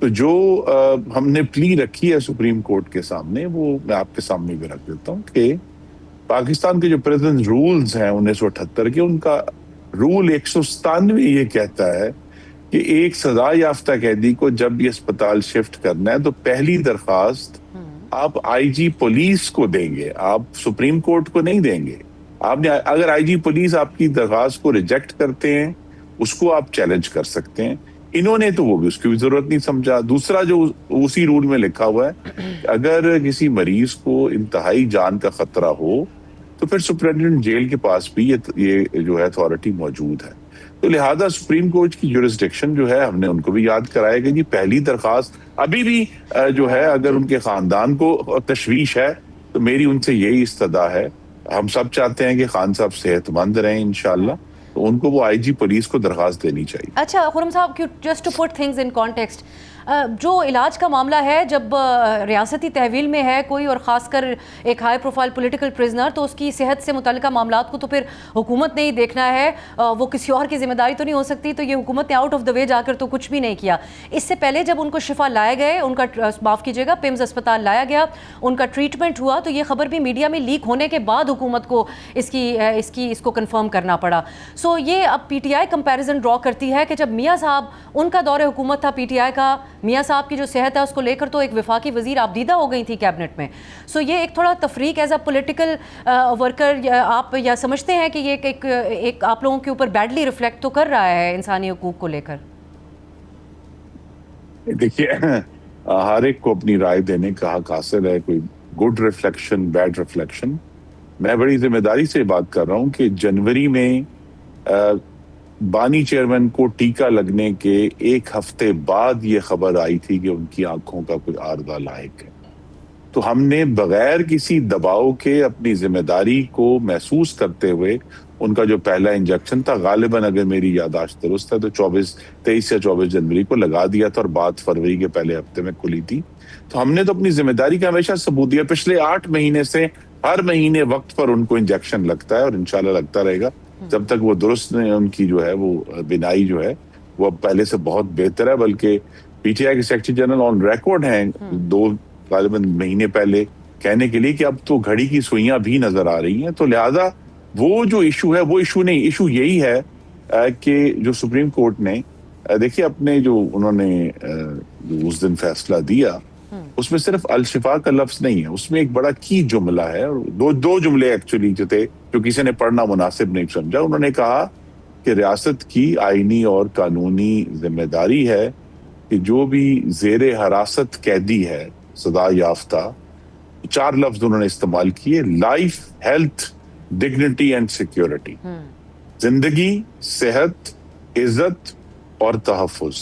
تو جو ہم نے پلی رکھی ہے سپریم کورٹ کے سامنے وہ میں آپ کے سامنے بھی رکھ دیتا ہوں کہ پاکستان کے جو پریزنٹ رولز ہیں 1978 کے، ان کا رول 197 یہ کہتا ہے کہ ایک سزا یافتہ قیدی کو جب یہ اسپتال شفٹ کرنا ہے تو پہلی درخواست آپ آئی جی پولیس کو دیں گے، آپ سپریم کورٹ کو نہیں دیں گے. آپ نے اگر آئی جی پولیس آپ کی درخواست کو ریجیکٹ کرتے ہیں اس کو آپ چیلنج کر سکتے ہیں. انہوں نے تو وہ بھی اس کی بھی ضرورت نہیں سمجھا. دوسرا جو اسی رول میں لکھا ہوا ہے کہ اگر کسی مریض کو انتہائی جان کا خطرہ ہو تو پھر سپرنٹینڈنٹ جیل کے پاس بھی یہ جو ہے اتھارٹی موجود ہے. تو لہٰذا سپریم کورٹ کی جورسڈکشن جو ہے ہم نے ان کو بھی یاد کرایا کہ جی پہلی درخواست ابھی بھی جو ہے اگر ان کے خاندان کو تشویش ہے تو میری ان سے یہی استدعا ہے. ہم سب چاہتے ہیں کہ خان صاحب صحت مند رہیں انشاءاللہ، تو ان کو وہ آئی جی پولیس کو درخواست دینی چاہیے. اچھا خرم صاحب، just to put things in context, جو علاج کا معاملہ ہے جب ریاستی تحویل میں ہے کوئی اور خاص کر ایک ہائی پروفائل پولیٹیکل پرزنر، تو اس کی صحت سے متعلقہ معاملات کو تو پھر حکومت نے ہی دیکھنا ہے، وہ کسی اور کی ذمہ داری تو نہیں ہو سکتی. تو یہ حکومت نے آؤٹ آف دا وے جا کر تو کچھ بھی نہیں کیا. اس سے پہلے جب ان کو شفا لائے گئے، ان کا معاف کیجیے گا پیمز اسپتال لایا گیا، ان کا ٹریٹمنٹ ہوا، تو یہ خبر بھی میڈیا میں لیک ہونے کے بعد حکومت کو اس کو کنفرم کرنا پڑا. سو یہ اب پی ٹی آئی کمپیریزن ڈرا کرتی ہے کہ جب میاں صاحب ان کا دور حکومت تھا پی ٹی آئی کا، میاں صاحب کی جو صحت ہے اس کو لے کر تو ایک وفاقی وزیر آبدیدہ ہو گئی تھی کیبنٹ میں. سو یہ ایک تھوڑا تفریق ایز اے پولیٹیکل ورکر آپ یا سمجھتے ہیں کہ یہ ایک آپ لوگوں کے اوپر بیڈلی ریفلیکٹ تو کر رہا ہے انسانی حقوق کو لے کر؟ دیکھیے ہر ایک کو اپنی رائے دینے کا حق حاصل ہے، کوئی گڈ ریفلیکشن بیڈ ریفلیکشن. میں بڑی ذمہ داری سے بات کر رہا ہوں کہ جنوری میں بانی چیئرمین کو ٹیکہ لگنے کے ایک ہفتے بعد یہ خبر آئی تھی کہ ان کی آنکھوں کا کوئی عارضہ لاحق ہے. تو ہم نے بغیر کسی دباؤ کے اپنی ذمہ داری کو محسوس کرتے ہوئے ان کا جو پہلا انجیکشن تھا غالباً اگر میری یادداشت درست ہے تو 23 یا 24 جنوری کو لگا دیا تھا اور بات فروری کے پہلے ہفتے میں کھلی تھی. تو ہم نے تو اپنی ذمہ داری کا ہمیشہ ثبوت دیا. پچھلے 8 مہینے سے ہر مہینے وقت پر ان کو انجیکشن لگتا ہے اور انشاءاللہ لگتا رہے گا جب تک وہ درست نہیں. ان کی جو ہے وہ بینائی جو ہے وہ اب پہلے سے بہت بہتر ہے، بلکہ پی ٹی آئی کے سیکرٹری جنرل آن ریکارڈ ہیں 2 غالباً مہینے پہلے کہنے کے لیے کہ اب تو گھڑی کی سوئیاں بھی نظر آ رہی ہیں. تو لہٰذا وہ جو ایشو ہے وہ ایشو نہیں، ایشو یہی ہے کہ جو سپریم کورٹ نے دیکھیے اپنے جو انہوں نے اس دن فیصلہ دیا اس میں صرف الشفا کا لفظ نہیں ہے، اس میں ایک بڑا کی جملہ ہے، اور دو جملے ایکچولی جو تھے جو کسی نے پڑھنا مناسب نہیں سمجھا. انہوں نے کہا کہ ریاست کی آئینی اور قانونی ذمہ داری ہے کہ جو بھی زیر حراست قیدی ہے سزا یافتہ، 4 لفظ انہوں نے استعمال کیے: life, health, dignity and security. زندگی، صحت، عزت اور تحفظ.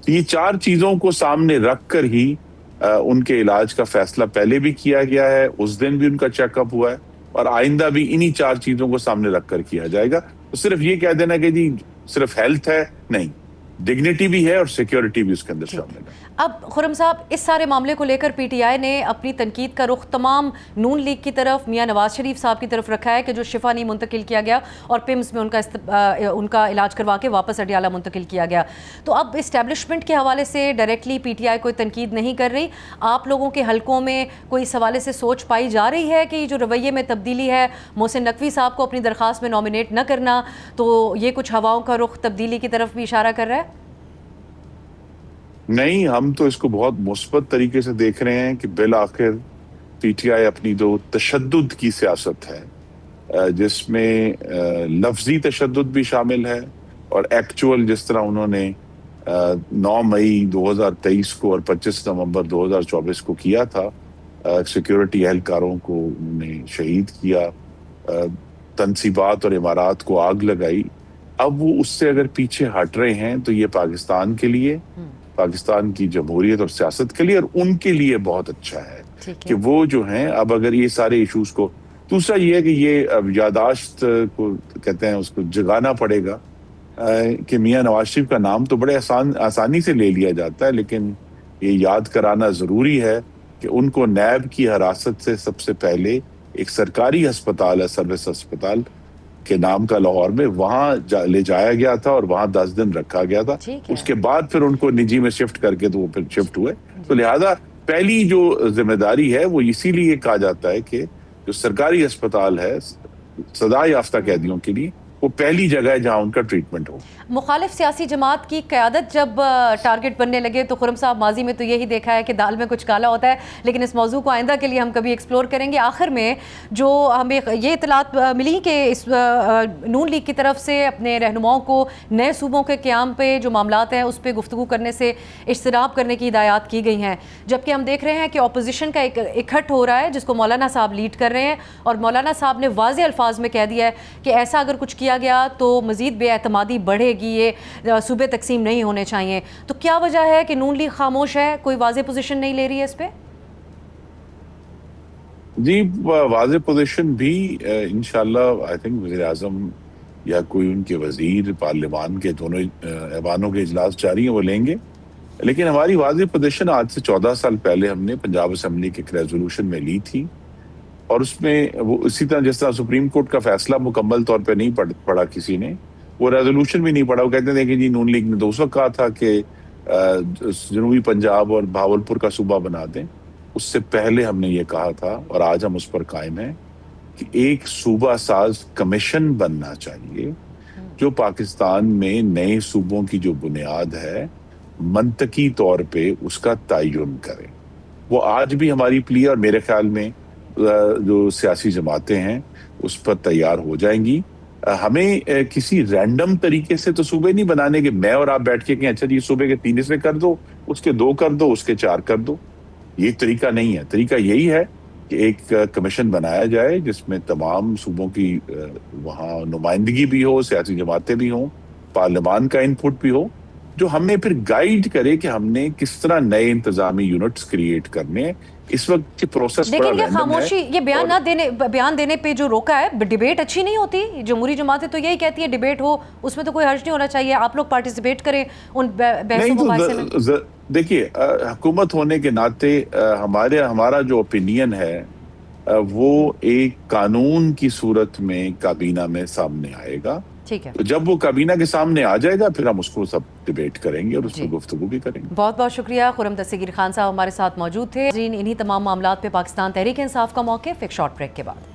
یہ 4 چیزوں کو سامنے رکھ کر ہی ان کے علاج کا فیصلہ پہلے بھی کیا گیا ہے، اس دن بھی ان کا چیک اپ ہوا ہے، اور آئندہ بھی انہی 4 چیزوں کو سامنے رکھ کر کیا جائے گا. تو صرف یہ کہہ دینا کہ جی صرف ہیلتھ ہے، نہیں، ڈگنیٹی بھی ہے اور سیکیورٹی بھی اس کے اندر شامل ہے. اب خرم صاحب، اس سارے معاملے کو لے کر پی ٹی آئی نے اپنی تنقید کا رخ تمام نون لیگ کی طرف، میاں نواز شریف صاحب کی طرف رکھا ہے کہ جو شفا نہیں منتقل کیا گیا اور پیمز میں ان کا علاج کروا کے واپس اڈیالہ منتقل کیا گیا. تو اب اسٹیبلشمنٹ کے حوالے سے ڈائریکٹلی پی ٹی آئی کوئی تنقید نہیں کر رہی. آپ لوگوں کے حلقوں میں کوئی اس حوالے سے سوچ پائی جا رہی ہے کہ جو رویے میں تبدیلی ہے، محسن نقوی صاحب کو اپنی درخواست میں نامینیٹ نہ کرنا، تو یہ کچھ ہواؤں کا رخ تبدیلی کی طرف بھی اشارہ کر رہا ہے؟ نہیں، ہم تو اس کو بہت مثبت طریقے سے دیکھ رہے ہیں کہ بالآخر پی ٹی آئی اپنی جو تشدد کی سیاست ہے، جس میں لفظی تشدد بھی شامل ہے اور ایکچول جس طرح انہوں نے 9 مئی 2023 کو اور 25 نومبر 2024 کو کیا تھا، سیکیورٹی اہلکاروں کو انہوں نے شہید کیا، تنصیبات اور عمارات کو آگ لگائی. اب وہ اس سے اگر پیچھے ہٹ رہے ہیں تو یہ پاکستان کے لیے، پاکستان کی جمہوریت اور سیاست کے لیے اور ان کے لیے بہت اچھا ہے کہ وہ جو ہیں اب اگر یہ سارے ایشوز کو. دوسرا یہ ہے کہ یہ اب یاداشت کو کہتے ہیں اس کو جگانا پڑے گا کہ میاں نواز شریف کا نام تو بڑے آسانی سے لے لیا جاتا ہے، لیکن یہ یاد کرانا ضروری ہے کہ ان کو نیب کی حراست سے سب سے پہلے ایک سرکاری ہسپتال ہے، سروس ہسپتال، کے نام کا لاہور میں، وہاں لے جایا گیا تھا اور وہاں 10 دن رکھا گیا تھا. اس کے بعد پھر ان کو نجی میں شفٹ کر کے تو وہ پھر شفٹ ہوئے. تو لہذا پہلی جو ذمہ داری ہے وہ اسی لیے کہا جاتا ہے کہ جو سرکاری اسپتال ہے سزا یافتہ قیدیوں کے لیے وہ پہلی جگہ ہے جہاں ان کا ٹریٹمنٹ ہو. مخالف سیاسی جماعت کی قیادت جب ٹارگٹ بننے لگے تو خرم صاحب ماضی میں تو یہی دیکھا ہے کہ دال میں کچھ کالا ہوتا ہے، لیکن اس موضوع کو آئندہ کے لیے ہم کبھی ایکسپلور کریں گے. آخر میں جو ہمیں یہ اطلاعات ملی کہ اس نون لیگ کی طرف سے اپنے رہنماؤں کو نئے صوبوں کے قیام پہ جو معاملات ہیں اس پہ گفتگو کرنے سے اجتناب کرنے کی ہدایات کی گئی ہیں، جبکہ ہم دیکھ رہے ہیں کہ اپوزیشن کا ایک اکٹھ ہو رہا ہے جس کو مولانا صاحب لیڈ کر رہے ہیں، اور مولانا صاحب نے واضح الفاظ میں کہہ دیا ہے کہ ایسا اگر کچھ کیا گیا تو مزید بے اعتمادی بڑھے گی، یہ صوبے تقسیم نہیں ہونے چاہیے. تو کیا وجہ ہے کہ نون لیگ خاموش ہے، کوئی واضح پوزیشن نہیں لے رہی ہے اس پہ؟ جی واضح پوزیشن بھی انشاءاللہ آئی تھنک وزیر اعظم یا کوئی ان کے وزیر پارلیمان کے دونوں ایوانوں کے اجلاس جاری ہیں وہ لیں گے. لیکن ہماری واضح پوزیشن آج سے 14 سال پہلے ہم نے پنجاب اسمبلی کے ایک ریزولوشن میں لی تھی، اور اس میں وہ اسی طرح جس طرح سپریم کورٹ کا فیصلہ مکمل طور پہ نہیں پڑھا کسی نے، وہ ریزولوشن بھی نہیں پڑھا. وہ کہتے ہیں کہ جی نون لیگ نے تو اس وقت کہا تھا کہ جنوبی پنجاب اور بھاولپور کا صوبہ بنا دیں. اس سے پہلے ہم نے یہ کہا تھا اور آج ہم اس پر قائم ہیں کہ ایک صوبہ ساز کمیشن بننا چاہیے جو پاکستان میں نئے صوبوں کی جو بنیاد ہے منطقی طور پہ اس کا تعین کرے. وہ آج بھی ہماری پلی اور میرے خیال میں جو سیاسی جماعتیں ہیں اس پر تیار ہو جائیں گی. ہمیں کسی رینڈم طریقے سے تو صوبے نہیں بنانے کے میں اور آپ بیٹھ کے کہ اچھا جی صوبے کے 3 حصے کر دو، اس کے 2 کر دو، اس کے 4 کر دو. یہ طریقہ نہیں ہے. طریقہ یہی ہے کہ ایک کمیشن بنایا جائے جس میں تمام صوبوں کی وہاں نمائندگی بھی ہو، سیاسی جماعتیں بھی ہوں، پارلیمان کا انپٹ بھی ہو، جو ہمیں پھر گائیڈ کرے کہ ہم نے کس طرح نئے انتظامی یونٹس کریٹ کرنے. اس وقت کی پروسیس بڑا لیکن یہ خاموشی، یہ بیان دینے پہ جو روکا ہے، ڈیبیٹ اچھی نہیں ہوتی. جمہوری جماعتیں تو یہی کہتی ہے ڈیبیٹ ہو، اس میں تو کوئی حرج نہیں ہونا چاہیے، آپ لوگ پارٹیسپیٹ کریں ان بحث و مباحثے میں. دیکھیے حکومت ہونے کے ناطے ہمارا جو اوپینین ہے وہ ایک قانون کی صورت میں کابینہ میں سامنے آئے گا. ٹھیک ہے، تو جب وہ کابینہ کے سامنے آ جائے گا پھر ہم اس کو سب ڈیبیٹ کریں گے اور اس پر گفتگو بھی کریں گے. بہت بہت شکریہ. خرم دستگیر خان صاحب ہمارے ساتھ موجود تھے. انہی تمام معاملات پہ پاکستان تحریک انصاف کا موقف ایک شارٹ بریک کے بعد.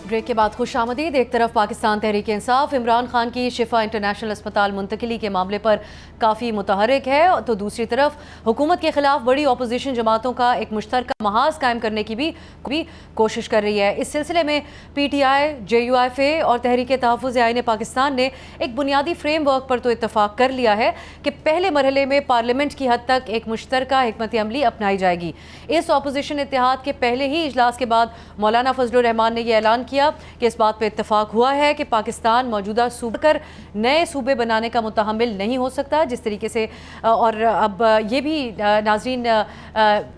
بریک کے بعد خوش آمدید. ایک طرف پاکستان تحریک انصاف عمران خان کی شفا انٹرنیشنل اسپتال منتقلی کے معاملے پر کافی متحرک ہے، تو دوسری طرف حکومت کے خلاف بڑی اپوزیشن جماعتوں کا ایک مشترکہ محاذ قائم کرنے کی بھی کوشش کر رہی ہے. اس سلسلے میں پی ٹی آئی، JUIF اور تحریک تحفظ آئین پاکستان نے ایک بنیادی فریم ورک پر تو اتفاق کر لیا ہے کہ پہلے مرحلے میں پارلیمنٹ کی حد تک ایک مشترکہ حکمت عملی اپنائی جائے گی. اس اپوزیشن اتحاد کے پہلے ہی اجلاس کے بعد مولانا فضل الرحمان نے یہ اعلان کیا کہ اس بات پہ اتفاق ہوا ہے کہ پاکستان موجودہ صوبے کر نئے صوبے بنانے کا متحمل نہیں ہو سکتا. جس طریقے سے اور اب یہ بھی ناظرین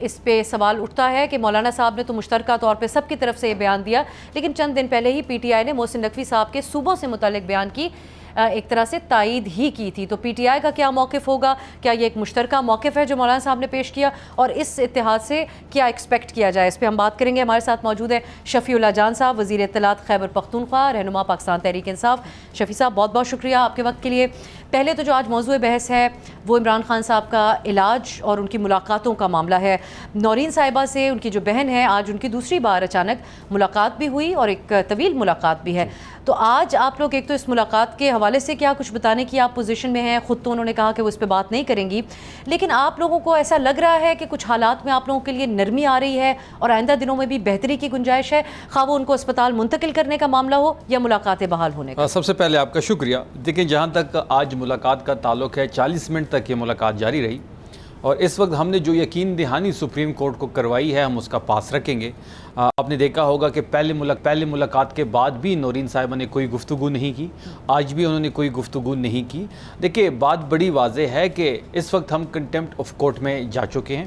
اس پہ سوال اٹھتا ہے کہ مولانا صاحب نے تو مشترکہ طور پہ سب کی طرف سے یہ بیان دیا، لیکن چند دن پہلے ہی PTI نے محسن نقوی صاحب کے صوبوں سے متعلق بیان کی ایک طرح سے تائید ہی کی تھی. تو PTI کا کیا موقف ہوگا؟ کیا یہ ایک مشترکہ موقف ہے جو مولانا صاحب نے پیش کیا، اور اس اتحاد سے کیا ایکسپیکٹ کیا جائے؟ اس پہ ہم بات کریں گے. ہمارے ساتھ موجود ہے شفیع اللہ جان صاحب، وزیر اطلاعات خیبر پختونخوا، رہنما پاکستان تحریک انصاف. شفیع صاحب بہت بہت شکریہ آپ کے وقت کے لیے. پہلے تو جو آج موضوع بحث ہے وہ عمران خان صاحب کا علاج اور ان کی ملاقاتوں کا معاملہ ہے. نورین صاحبہ سے ان کی جو بہن ہے، آج ان کی دوسری بار اچانک ملاقات بھی ہوئی اور ایک طویل ملاقات بھی ہے. تو آج آپ لوگ ایک تو اس ملاقات کے حوالے سے کیا کچھ بتانے کی آپ پوزیشن میں ہیں؟ خود تو انہوں نے کہا کہ وہ اس پہ بات نہیں کریں گی، لیکن آپ لوگوں کو ایسا لگ رہا ہے کہ کچھ حالات میں آپ لوگوں کے لیے نرمی آ رہی ہے اور آئندہ دنوں میں بھی بہتری کی گنجائش ہے، خواہ وہ ان کو اسپتال منتقل کرنے کا معاملہ ہو یا ملاقاتیں بحال ہونے کا؟ سب سے پہلے آپ کا شکریہ. دیکھیں جہاں تک آج ملاقات کا تعلق ہے 40 منٹ تک یہ ملاقات جاری رہی، اور اس وقت ہم نے جو یقین دہانی سپریم کورٹ کو کروائی ہے ہم اس کا پاس رکھیں گے. آپ نے دیکھا ہوگا کہ پہلے ملاقات کے بعد بھی نورین صاحبہ نے کوئی گفتگو نہیں کی، آج بھی انہوں نے کوئی گفتگو نہیں کی. دیکھیں بات بڑی واضح ہے کہ اس وقت ہم کنٹیمپٹ آف کورٹ میں جا چکے ہیں.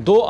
2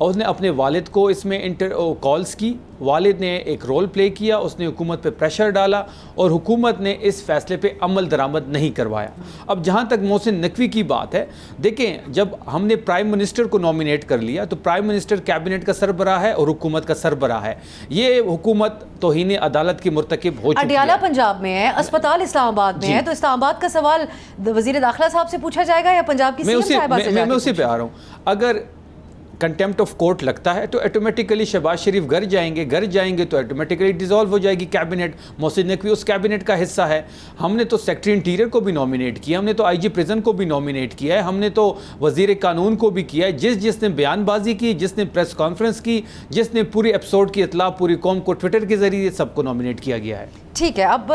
اور اس نے اپنے والد کو اس میں کالز کی، والد نے ایک رول پلے کیا، اس نے حکومت پہ پریشر ڈالا اور حکومت نے اس فیصلے پہ عمل درآمد نہیں کروایا۔ اب جہاں تک محسن نقوی کی بات ہے، دیکھیں جب ہم نے پرائم منسٹر کو نامینیٹ کر لیا تو پرائم منسٹر کیبنٹ کا سربراہ ہے اور حکومت کا سربراہ ہے، یہ حکومت توہین عدالت کی مرتکب ہو چکی ہے۔ اڈیالہ پنجاب میں ہے، اسپتال اسلام آباد میں ہے، تو اسلام آباد کا سوال وزیر داخلہ صاحب سے پوچھا جائے گا یا پنجاب کی سی ایم صاحبہ سے؟ میں اسی پہ آ رہا ہوں، اگر کنٹیمپٹ آف کورٹ لگتا ہے تو ایٹومیٹیکلی شہباز شریف گھر جائیں گے تو ایٹومیٹیکلی ڈیزالو ہو جائے گی کیبنٹ۔ محسن نقوی اس کیبنٹ کا حصہ ہے۔ ہم نے تو سیکٹری انٹیریئر کو بھی نامینیٹ کیا، ہم نے تو آئی جی پریزن کو بھی نامینیٹ کیا ہے، ہم نے تو وزیر قانون کو بھی کیا ہے۔ جس نے بیان بازی کی، جس نے پریس کانفرنس کی، جس نے پوری ایپیسوڈ کی اطلاع پوری قوم کو ٹویٹر کے ذریعے سب کو نامینیٹ کیا گیا ہے۔ ٹھیک ہے، اب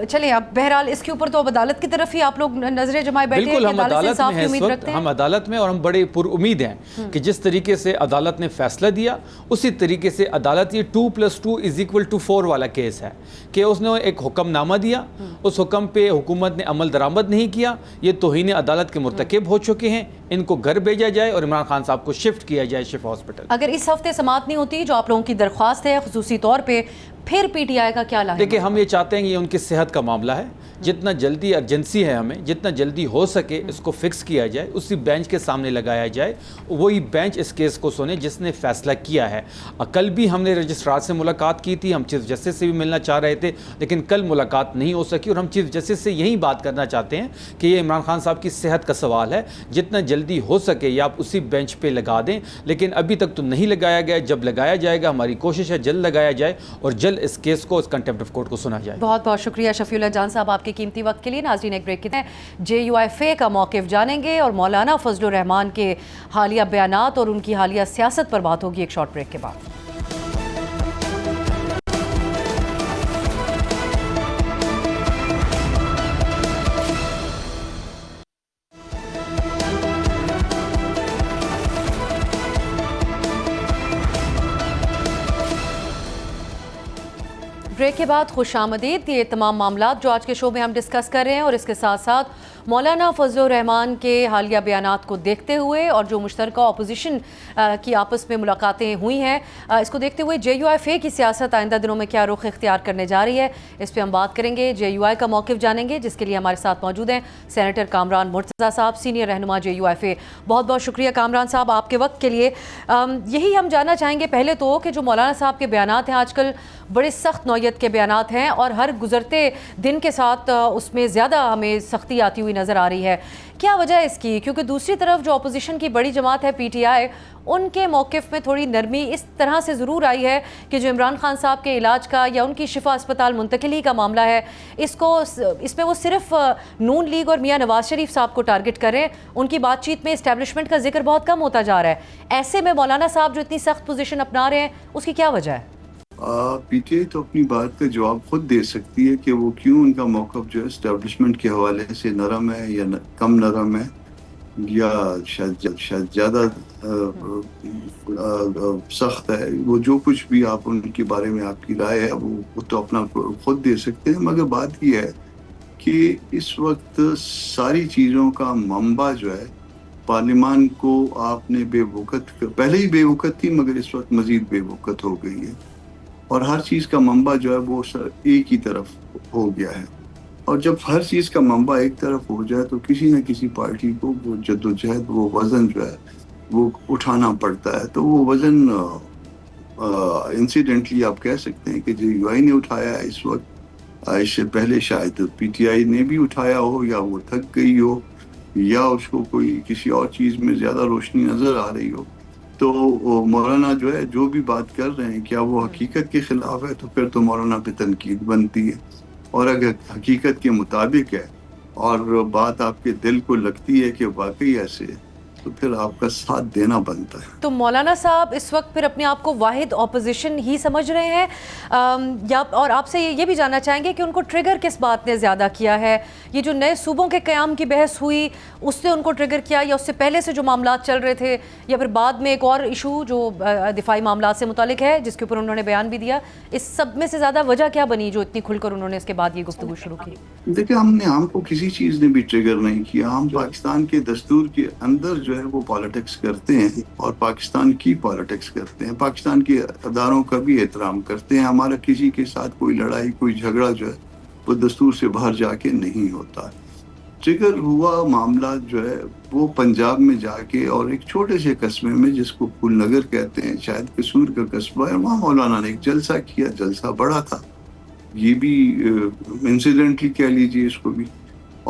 چلیں، اب بہرحال اس کے اوپر تو اب عدالت کی طرف ہی آپ لوگ نظریں جمائے بیٹھے ہیں کہ عدالت سے انصاف کی امید رکھتے ہیں۔ ہم عدالت میں اور ہم بڑے پر امید ہیں کہ جس طریقے سے عدالت نے فیصلہ دیا اسی طریقے سے عدالت، یہ 2+2=4 والا کیس ہے کہ اس نے ایک حکم نامہ دیا، اس حکم پہ حکومت نے عمل درآمد نہیں کیا، یہ توہین عدالت کے مرتکب ہو چکے ہیں، ان کو گھر بھیجا جائے اور عمران خان صاحب کو شفٹ کیا جائے شفا ہاسپٹل۔ اگر اس ہفتے سماعت نہیں ہوتی جو آپ لوگوں کی درخواست ہے خصوصی طور پہ، پھر پی ٹی آئی کا کیا لاحق؟ دیکھیں ہم یہ چاہتے ہیں کہ یہ ان کی صحت کا معاملہ ہے، جتنا جلدی ارجنسی ہے، ہمیں جتنا جلدی ہو سکے اس کو فکس کیا جائے، اسی بینچ کے سامنے لگایا جائے، وہی بینچ اس کیس کو سنے جس نے فیصلہ کیا ہے۔ کل بھی ہم نے رجسٹرار سے ملاقات کی تھی، ہم چیف جسٹس سے بھی ملنا چاہ رہے تھے، لیکن کل ملاقات نہیں ہو سکی، اور ہم چیف جسٹس سے یہی بات کرنا چاہتے ہیں کہ یہ عمران خان صاحب کی صحت کا سوال ہے، جتنا جلدی ہو سکے یا آپ اسی بینچ پہ لگا دیں، لیکن ابھی تک تو نہیں لگایا گیا۔ جب لگایا جائے گا ہماری کوشش ہے جلد لگایا جائے اور جلد اس کیس کو، اس کنٹیمپٹ آف کورٹ کو سنا جائے۔ بہت بہت شکریہ شفیع اللہ جان صاحب آپ کے قیمتی وقت کے لیے۔ ناظرین ایک بریک کے ہیں، JUIFA کا موقف جانیں گے اور مولانا فضل الرحمان کے حالیہ بیانات اور ان کی حالیہ سیاست پر بات ہوگی ایک شارٹ بریک کے بعد۔ بریک کے بعد خوش آمدید۔ یہ تمام معاملات جو آج کے شو میں ہم ڈسکس کر رہے ہیں اور اس کے ساتھ ساتھ مولانا فضل الرحمان کے حالیہ بیانات کو دیکھتے ہوئے اور جو مشترکہ اپوزیشن کی آپس میں ملاقاتیں ہوئی ہیں، اس کو دیکھتے ہوئے JUIFA کی سیاست آئندہ دنوں میں کیا رخ اختیار کرنے جا رہی ہے، اس پہ ہم بات کریں گے۔ JUI کا موقف جانیں گے جس کے لیے ہمارے ساتھ موجود ہیں سینیٹر کامران مرتضیٰ صاحب، سینئر رہنما JUIFA۔ بہت بہت شکریہ کامران صاحب آپ کے وقت کے لیے۔ یہی ہم جاننا چاہیں گے پہلے تو کہ جو مولانا صاحب کے بیانات ہیں آج کل بڑے سخت نوعیت کے بیانات ہیں اور ہر گزرتے دن کے ساتھ اس میں زیادہ ہمیں سختی آتی ہوئی نظر آ رہی ہے، کیا وجہ ہے اس کی؟ کیونکہ دوسری طرف جو اپوزیشن کی بڑی جماعت ہے PTI، ان کے موقف میں تھوڑی نرمی اس طرح سے ضرور آئی ہے کہ جو عمران خان صاحب کے علاج کا یا ان کی شفا اسپتال منتقلی کا معاملہ ہے، اس میں وہ صرف نون لیگ اور میاں نواز شریف صاحب کو ٹارگٹ کریں، ان کی بات چیت میں اسٹیبلشمنٹ کا ذکر بہت کم ہوتا جا رہا ہے۔ ایسے میں مولانا صاحب جو اتنی سخت پوزیشن اپنا رہے ہیں اس کی کیا وجہ ہے؟ PTI تو اپنی بات کا جواب خود دے سکتی ہے کہ وہ کیوں ان کا موقف جو ہے اسٹیبلشمنٹ کے حوالے سے نرم ہے یا کم نرم ہے، یا شاید زیادہ سخت ہے۔ وہ جو کچھ بھی آپ ان کے بارے میں آپ کی رائے ہے وہ تو اپنا خود دے سکتے ہیں، مگر بات یہ ہے کہ اس وقت ساری چیزوں کا منبع جو ہے پارلیمان کو آپ نے بے وقت، پہلے ہی بے وقت تھی مگر اس وقت مزید بے وقت ہو گئی ہے، اور ہر چیز کا منبع جو ہے وہ ایک ہی طرف ہو گیا ہے۔ اور جب ہر چیز کا منبع ایک طرف ہو جائے تو کسی نہ کسی پارٹی کو وہ جدوجہد، وہ وزن جو ہے وہ اٹھانا پڑتا ہے۔ تو وہ وزن انسیڈنٹلی آپ کہہ سکتے ہیں کہ JUI نے اٹھایا ہے اس وقت، اس سے پہلے شاید PTI نے بھی اٹھایا ہو، یا وہ تھک گئی ہو، یا اس کو کوئی کسی اور چیز میں زیادہ روشنی نظر آ رہی ہو۔ تو مولانا جو ہے جو بھی بات کر رہے ہیں، کیا وہ حقیقت کے خلاف ہے؟ تو پھر تو مولانا پہ تنقید بنتی ہے، اور اگر حقیقت کے مطابق ہے اور بات آپ کے دل کو لگتی ہے کہ واقعی ایسے ہے، تو پھر آپ کا ساتھ دینا بنتا ہے۔ تو مولانا صاحب اس وقت پھر اپنے آپ کو واحد اپوزیشن ہی سمجھ رہے ہیں، یا اور آپ سے یہ بھی جاننا چاہیں گے کہ ان کو ٹریگر کس بات نے زیادہ کیا ہے؟ یہ جو نئے صوبوں کے قیام کی بحث ہوئی اس نے ان کو ٹریگر کیا، یا اس سے پہلے سے جو معاملات چل رہے تھے، یا پھر بعد میں ایک اور ایشو جو دفاعی معاملات سے متعلق ہے جس کے اوپر انہوں نے بیان بھی دیا؟ اس سب میں سے زیادہ وجہ کیا بنی جو اتنی کھل کر انہوں نے اس کے بعد یہ گفتگو شروع کی؟ دیکھیں، ہم کو کسی چیز نے بھی ٹریگر نہیں کیا۔ ہم پاکستان کے دستور کے اندر جو ہے وہ پالیٹکس کرتے ہیں اور پاکستان کی پالیٹکس کرتے ہیں، پاکستان کے اداروں کا بھی احترام کرتے ہیں. ہمارا کسی کے ساتھ کوئی لڑائی کوئی جھگڑا جو ہے وہ دستور سے باہر جا کے نہیں ہوتا. ٹریگر ہوا معاملہ جو ہے وہ پنجاب میں جا کے اور ایک چھوٹے سے قصبے میں جس کو پھول نگر کہتے ہیں، شاید قصور کا قصبہ ہے، وہاں مولانا نے ایک جلسہ کیا. جلسہ بڑا تھا، یہ بھی انسیڈنٹلی کہہ لیجیے اس کو بھی.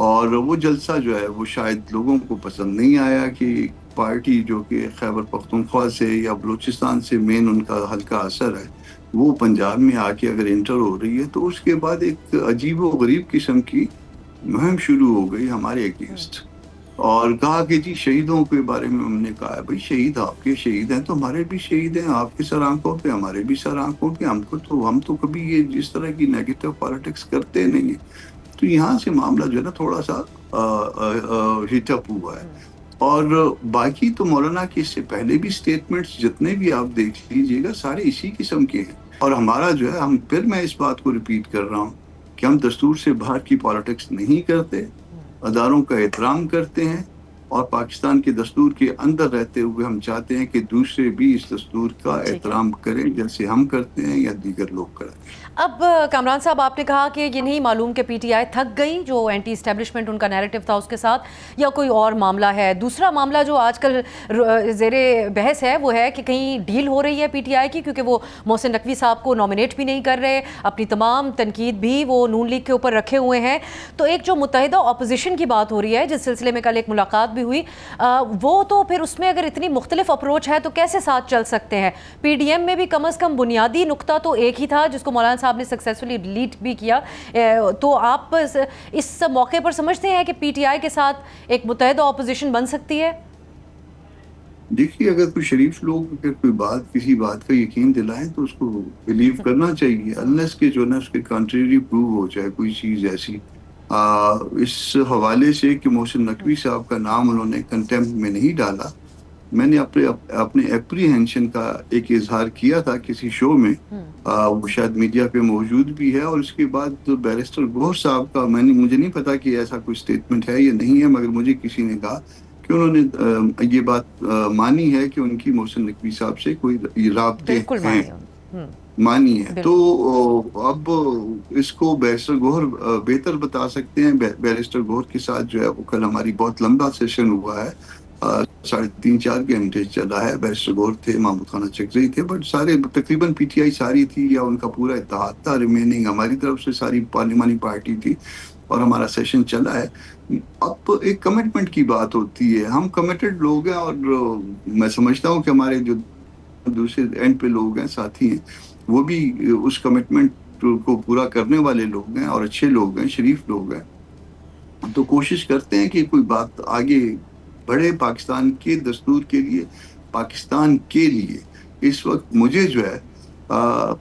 اور وہ جلسہ جو ہے وہ شاید لوگوں کو پسند نہیں آیا کہ پارٹی جو کہ خیبر پختونخوا سے یا بلوچستان سے مین ان کا حلقہ اثر ہے وہ پنجاب میں آ کے اگر انٹر ہو رہی ہے، تو اس کے بعد ایک عجیب و غریب قسم کی مہم شروع ہو گئی ہمارے اگینسٹ. اور کہا کہ جی شہیدوں کے بارے میں ہم نے کہا ہے، بھائی شہید آپ کے شہید ہیں تو ہمارے بھی شہید ہیں، آپ کے سر آنکھوں پہ ہمارے بھی سر آنکھوں پہ. ہم تو کبھی یہ اس طرح کی نیگیٹو پالیٹکس کرتے نہیں ہیں. تو یہاں سے معاملہ جو ہے نا تھوڑا سا ہیٹ اپ ہوا ہے. اور باقی تو مولانا کی اس سے پہلے بھی سٹیٹمنٹس جتنے بھی آپ دیکھ لیجیے گا سارے اسی قسم کے ہیں. اور ہمارا جو ہے میں اس بات کو ریپیٹ کر رہا ہوں کہ ہم دستور سے باہر کی پالیٹکس نہیں کرتے، اداروں کا احترام کرتے ہیں، اور پاکستان کے دستور کے اندر رہتے ہوئے ہم چاہتے ہیں کہ دوسرے بھی اس دستور کا احترام کریں جیسے ہم کرتے ہیں یا دیگر لوگ کریں. اب کامران صاحب آپ نے کہا کہ یہ نہیں معلوم کہ پی ٹی آئی تھک گئی، جو اینٹی اسٹیبلشمنٹ ان کا نیریٹو تھا اس کے ساتھ، یا کوئی اور معاملہ ہے. دوسرا معاملہ جو آج کل زیر بحث ہے وہ ہے کہ کہیں ڈیل ہو رہی ہے پی ٹی آئی کی، کیونکہ وہ محسن نقوی صاحب کو نامنیٹ بھی نہیں کر رہے، اپنی تمام تنقید بھی وہ نون لیگ کے اوپر رکھے ہوئے ہیں. تو ایک جو متحدہ اپوزیشن کی بات ہو رہی ہے جس سلسلے میں کل ایک ملاقات بھی ہوئی، وہ تو پھر اس میں اگر اتنی مختلف اپروچ ہے تو کیسے ساتھ چل سکتے ہیں؟ پی ڈی ایم میں بھی کم از کم بنیادی نقطہ تو ایک ہی تھا جس کو مولانا صاحب نے سکسیسفلی ڈیلیٹ بھی کیا. تو آپ اس موقع پر سمجھتے ہیں کہ پی ٹی آئی کے ساتھ ایک متحدہ اپوزیشن بن سکتی ہے؟ دیکھیے اگر کوئی شریف لوگ اگر کوئی بات کسی بات کا یقین دلائیں تو اس کو بلیو کرنا چاہیے، انلیس کہ جو نا اس کے کنٹریری پروو ہو جائے کوئی چیز ایسی. اس حوالے سے کہ محسن نقوی صاحب کا نام انہوں نے کنٹیمپٹ میں نہیں ڈالا، میں نے اپنے اپریہنشن کا ایک اظہار کیا تھا کسی شو میں، وہ شاید میڈیا پہ موجود بھی ہے. اور اس کے بعد بیرسٹر گوہر صاحب کا مجھے نہیں پتا کہ ایسا کوئی سٹیٹمنٹ ہے یا نہیں ہے، مگر مجھے کسی نے کہا کہ انہوں نے یہ بات مانی ہے کہ ان کی محسن نقوی صاحب سے کوئی رابطے ہیں، مانی ہے. تو اب اس کو بیرسٹر گوہر بہتر بتا سکتے ہیں. بیرسٹر گوہر کے ساتھ جو ہے وہ کل ہماری بہت لمبا سیشن ہوا ہے، 3.5-4 گھنٹے چلا ہے. بیرسٹر گوہر تھے، محمود خانہ چکزئی تھے، بٹ سارے تقریباً پی ٹی آئی ساری تھی یا ان کا پورا اتحاد تھا، ریمیننگ ہماری طرف سے ساری پارلیمانی پارٹی تھی، اور ہمارا سیشن چلا ہے. اب ایک کمٹمنٹ کی بات ہوتی ہے، ہم کمیٹڈ لوگ ہیں، اور میں سمجھتا ہوں کہ ہمارے جو دوسرے اینڈ پہ لوگ ہیں، ساتھی ہیں، وہ بھی اس کمٹمنٹ کو پورا کرنے والے لوگ ہیں اور اچھے لوگ ہیں، شریف لوگ ہیں. تو کوشش کرتے ہیں کہ کوئی بات آگے بڑھے پاکستان کے دستور کے لیے، پاکستان کے لیے. اس وقت مجھے جو ہے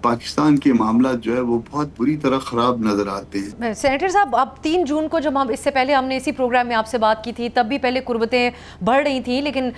پاکستان کے معاملات جو ہے وہ بہت بری طرح خراب نظر آتے ہیں. سینیٹر صاحب، اب 3 جون کو جب اس سے پہلے ہم نے اسی پروگرام میں آپ سے بات کی تھی، تب بھی پہلے قربتیں بڑھ رہی تھیں، لیکن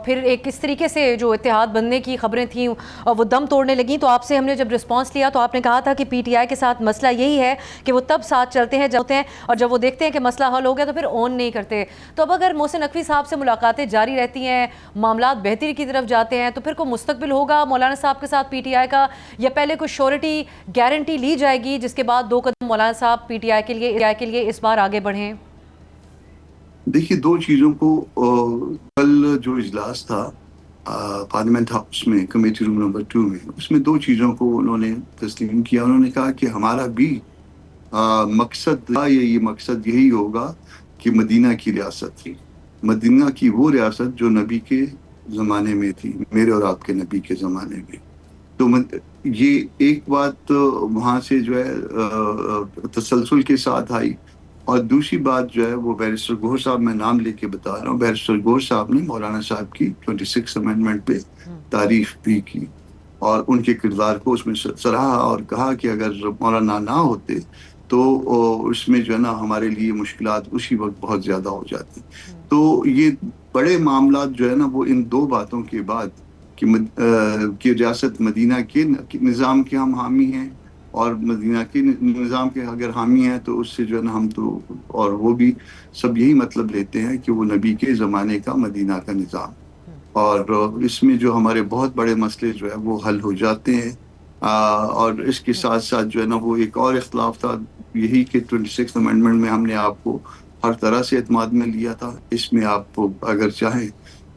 پھر ایک اس طریقے سے جو اتحاد بننے کی خبریں تھیں وہ دم توڑنے لگیں. تو آپ سے ہم نے جب رسپانس لیا تو آپ نے کہا تھا کہ پی ٹی آئی کے ساتھ مسئلہ یہی ہے کہ وہ تب ساتھ چلتے ہیں اور جب وہ دیکھتے ہیں کہ مسئلہ حل ہو گیا تو پھر اون نہیں کرتے. تو اب اگر محسن نقوی صاحب سے ملاقاتیں جاری رہتی ہیں، معاملات بہتری کی طرف جاتے ہیں، تو پھر کوئی مستقبل ہوگا مولانا صاحب کے ساتھ پی ٹی آئی کا، یا پہلے کوئی شورٹی گارنٹی لی جائے گی جس کے بعد 2 قدم مولانا صاحب پی ٹی آئی کے لیے اس بار آگے بڑھیں؟ دیکھیے 2 چیزوں کو، کل جو اجلاس تھا پارلیمنٹ ہاؤس میں کمیٹی روم نمبر 2 میں، اس میں 2 چیزوں کو انہوں نے تسلیم کیا. انہوں نے کہا کہ ہمارا بھی مقصد تھا، یہ مقصد یہی ہوگا کہ مدینہ کی ریاست تھی، مدینہ کی وہ ریاست جو نبی کے زمانے میں تھی، میرے اور آپ کے نبی کے زمانے میں. تو یہ ایک بات وہاں سے جو ہے تسلسل کے ساتھ آئی. اور دوسری بات جو ہے وہ بیرسٹر گوہر صاحب، میں نام لے کے بتا رہا ہوں، بیرسٹر گوہر صاحب نے مولانا صاحب کی 26 امینڈمنٹ پہ تعریف بھی کی اور ان کے کردار کو اس میں سراہا، اور کہا کہ اگر مولانا نہ ہوتے تو اس میں جو ہے نا ہمارے لیے مشکلات اسی وقت بہت زیادہ ہو جاتی. تو یہ بڑے معاملات جو ہے نا وہ ان 2 باتوں کے بعد کہ ریاست مدینہ کے نظام کے ہم حامی ہیں، اور مدینہ کے نظام کے اگر حامی ہیں تو اس سے جو ہے نا ہم تو اور وہ بھی سب یہی مطلب لیتے ہیں کہ وہ نبی کے زمانے کا مدینہ کا نظام، اور اس میں جو ہمارے بہت بڑے مسئلے جو ہے وہ حل ہو جاتے ہیں۔ اور اس کے ساتھ ساتھ جو ہے نا وہ ایک اور اختلاف تھا یہی کہ 26 امینڈمنٹ میں ہم نے آپ کو ہر طرح سے اعتماد میں لیا تھا، اس میں آپ اگر چاہیں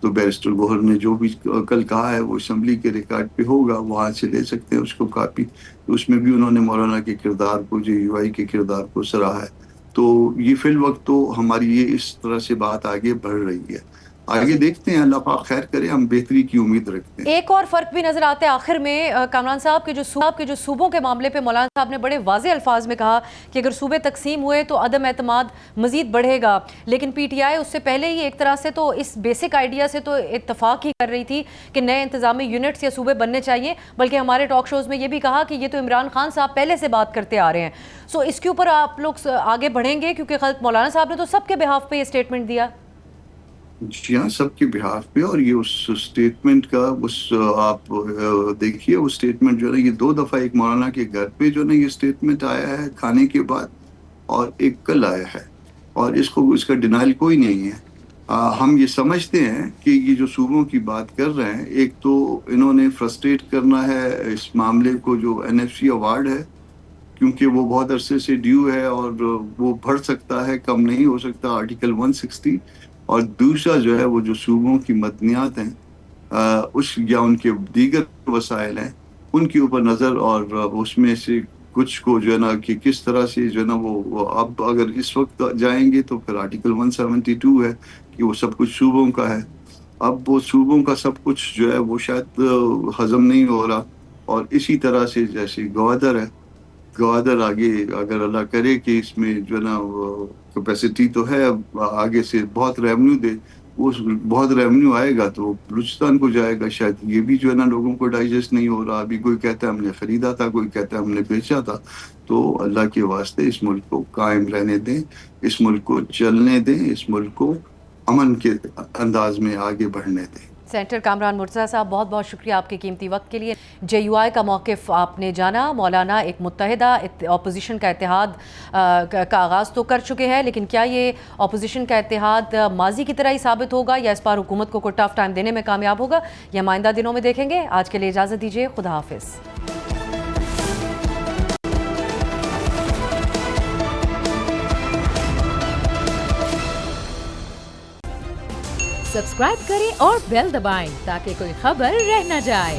تو بیرسٹر گوہر نے جو بھی کل کہا ہے وہ اسمبلی کے ریکارڈ پہ ہوگا، وہاں سے لے سکتے ہیں اس کو کاپی، تو اس میں بھی انہوں نے مولانا کے کردار کو JUI کے کردار کو سراہا ہے۔ تو یہ فی الوقت تو ہماری یہ اس طرح سے بات آگے بڑھ رہی ہے، آگے دیکھتے ہیں، اللہ پاک خیر کرے، ہم بہتری کی امید رکھتے ہیں۔ ایک اور فرق بھی نظر آتا ہے آخر میں کامران صاحب کے جو صوبوں کے معاملے پہ مولانا صاحب نے بڑے واضح الفاظ میں کہا کہ اگر صوبے تقسیم ہوئے تو عدم اعتماد مزید بڑھے گا، لیکن PTI اس سے پہلے ہی ایک طرح سے تو اس بیسک آئیڈیا سے تو اتفاق ہی کر رہی تھی کہ نئے انتظامی یونٹس یا صوبے بننے چاہیے، بلکہ ہمارے ٹاک شوز میں یہ بھی کہا کہ یہ تو عمران خان صاحب پہلے سے بات کرتے آ رہے ہیں۔ سو اس کے اوپر آپ لوگ آگے بڑھیں گے کیونکہ خلق مولانا صاحب نے تو سب کے بہاف پہ یہ اسٹیٹمنٹ دیا۔ جی ہاں، سب کے بہاف پہ، اور یہ اس اسٹیٹمنٹ کا آپ دیکھیے وہ اسٹیٹمنٹ جو ہے نا یہ 2 دفعہ ایک مولانا کے گھر پہ جو ہے نا یہ اسٹیٹمنٹ آیا ہے کھانے کے بعد، اور ایک کل آیا ہے، اور اس کا ڈینائل کوئی نہیں ہے۔ ہم یہ سمجھتے ہیں کہ یہ جو صوبوں کی بات کر رہے ہیں، ایک تو انہوں نے فرسٹریٹ کرنا ہے اس معاملے کو جو NFC ایوارڈ ہے، کیونکہ وہ بہت عرصے سے ڈیو ہے اور وہ بڑھ سکتا ہے، کم نہیں ہو سکتا، آرٹیکل 160۔ اور دوسرا جو ہے وہ جو صوبوں کی مدنیات ہیں یا ان کے دیگر وسائل ہیں ان کے اوپر نظر، اور اس میں سے کچھ کو جو ہے نا کہ کس طرح سے جو ہے نا وہ اب اگر اس وقت جائیں گے تو پھر آرٹیکل 172 ہے کہ وہ سب کچھ صوبوں کا ہے، اب وہ صوبوں کا سب کچھ جو ہے وہ شاید ہضم نہیں ہو رہا، اور اسی طرح سے جیسے گوادر آگے اگر اللہ کرے کہ اس میں جو ہے نا کیپیسٹی تو ہے، آگے سے بہت ریونیو دے، وہ بہت ریونیو آئے گا تو بلوچستان کو جائے گا، شاید یہ بھی جو ہے نا لوگوں کو ڈائجسٹ نہیں ہو رہا، ابھی کوئی کہتا ہے ہم نے خریدا تھا، کوئی کہتا ہے ہم نے بیچا تھا۔ تو اللہ کے واسطے اس ملک کو قائم رہنے دیں، اس ملک کو چلنے دیں، اس ملک کو امن کے انداز میں آگے بڑھنے دیں۔ سینیٹر کامران مرتضیٰ صاحب بہت بہت شکریہ آپ کے قیمتی وقت کے لیے۔ JUI کا موقف آپ نے جانا، مولانا ایک متحدہ اپوزیشن کا اتحاد کا آغاز تو کر چکے ہیں، لیکن کیا یہ اپوزیشن کا اتحاد ماضی کی طرح ہی ثابت ہوگا یا اس بار حکومت کو کوئی ٹف ٹائم دینے میں کامیاب ہوگا، یہ ہم آئندہ دنوں میں دیکھیں گے۔ آج کے لیے اجازت دیجیے، خدا حافظ۔ سبسکرائب کریں اور بیل دبائیں تاکہ کوئی خبر رہ نہ جائے۔